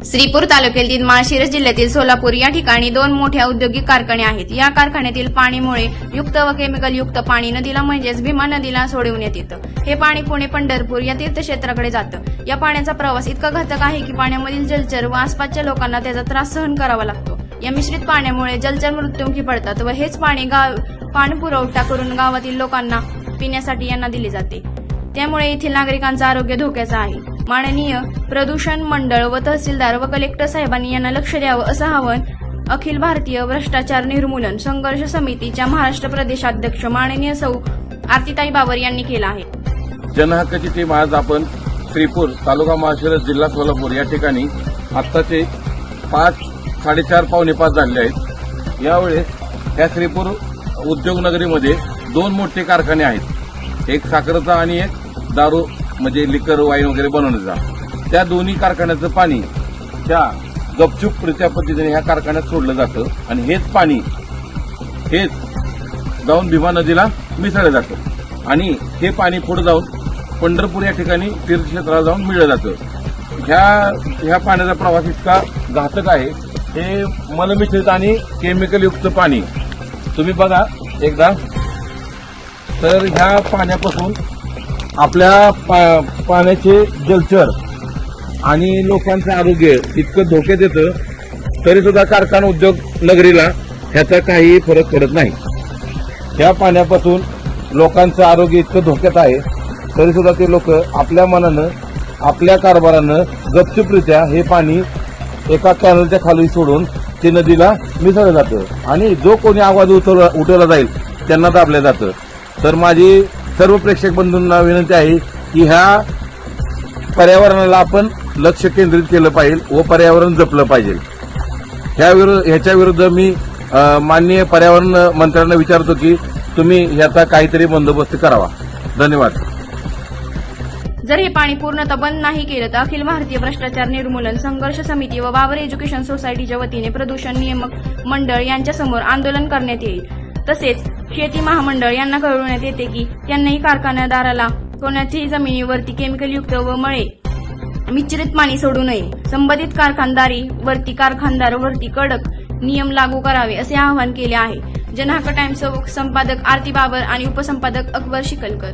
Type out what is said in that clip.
श्रीपूर तालुक्यातील माळशिरस जिल्ह्यातील सोलापूर या ठिकाणी 2 मोठ्या औद्योगिक कारखाने आहेत। या कारखान्यातील पाणीमुळे युक्त व केमिकल युक्त पाणी नदीला म्हणजेच भीमा नदीला सोडविण्यात येतं। हे पाणी पुणे पंढरपूर या तीर्थक्षेत्राकडे जातं। या पाण्याचा प्रवास इतका घातक आहे की पाण्यामधील जलचर व आसपासच्या लोकांना त्याचा त्रास सहन करावा लागतो। या मिश्रित पाण्यामुळे जलचर मृत्युमुखी पडतात व हेच पाणी पाणी पुरवठा करून गावातील लोकांना पिण्यासाठी यांना दिले जाते। त्यामुळे येथील नागरिकांचं आरोग्य धोक्याचं आहे। माननीय प्रदूषण मंडळ व तहसीलदार व कलेक्टर साहेबांनी यांना लक्ष द्यावं असं आवाहन अखिल भारतीय भ्रष्टाचार निर्मूलन संघर्ष समितीच्या महाराष्ट्र प्रदेशाध्यक्ष माननीय सौ आरतीताई बाबर यांनी केलं आहे। जनहक्काची टीम आज आपण श्रीपूर तालुका माळशिरस जिल्हा सोलापूर या ठिकाणी आत्ताचे 5:30 पावणे 5 झाले आहेत। यावेळेस या श्रीपूर उद्योगनगरीमध्ये 2 मोठे कारखाने आहेत, एक साखरेचा आणि एक दारू म्हणजे लिकर वाईन वगैरे बनवण्याचा। त्या दोन्ही कारखान्याचं पाणी त्या गपचूपरीत्या पद्धतीने ह्या कारखान्यात सोडलं जातं आणि हेच पाणी जाऊन भीमा नदीला मिसळलं जातं आणि हे पाणी पुढे जाऊन पंढरपूर या ठिकाणी तीर्थक्षेत्राला जाऊन मिळलं जातं। ह्या पाण्याचा प्रवास इतका घातक आहे। हे मलमिश्रित आणि केमिकल युक्त पाणी तुम्ही बघा एकदा, तर ह्या पाण्यापासून आपल्या पाण्याचे जलचर आणि लोकांचं आरोग्य इतकं धोक्यात येतं, तरी सुद्धा कारखाना उद्योग नगरीला ह्याचा काही फरक पडत नाही। ह्या पाण्यापासून लोकांचं आरोग्य इतकं धोक्यात आहे, तरी सुद्धा ते लोक आपल्या मनानं आपल्या कारभारानं गपचूपरित्या हे पाणी एका कॅनलच्या खाली सोडून ते नदीला मिसळलं जातं आणि जो कोणी आवाज उठवला जाईल त्यांना दाबलं जातं। तर माझी सर्व प्रेक्षक बंधूंना विनंती आहे की ह्या पर्यावरणाला आपण लक्ष केंद्रित केलं पाहिजे व पर्यावरण जपलं पाहिजे। ह्याच्या विरुद्ध मी माननीय पर्यावरण मंत्र्यांना विचारतो की तुम्ही ह्याचा काहीतरी बंदोबस्त करावा। धन्यवाद। जर हे पाणी पूर्णतः बंद नाही केलं तर अखिल भारतीय भ्रष्टाचार निर्मूलन संघर्ष समिती व बाबर एज्युकेशन सोसायटीच्या वतीने प्रदूषण नियामक मंडळ यांच्यासमोर आंदोलन करण्यात येईल। तसेच शेती महामंडळ यांना कळवण्यात येते की त्यांनाही कारखानदाराला कोणाच्याही जमिनीवरती केमिकलयुक्त व मळे मिश्रित पाणी सोडू नये। संबंधित कारखानदार वरती कडक नियम लागू करावे असे आवाहन केले आहे। जनहक्क टाइम्स संपादक आरती बाबर आणि उपसंपादक अकबर शिकलकर।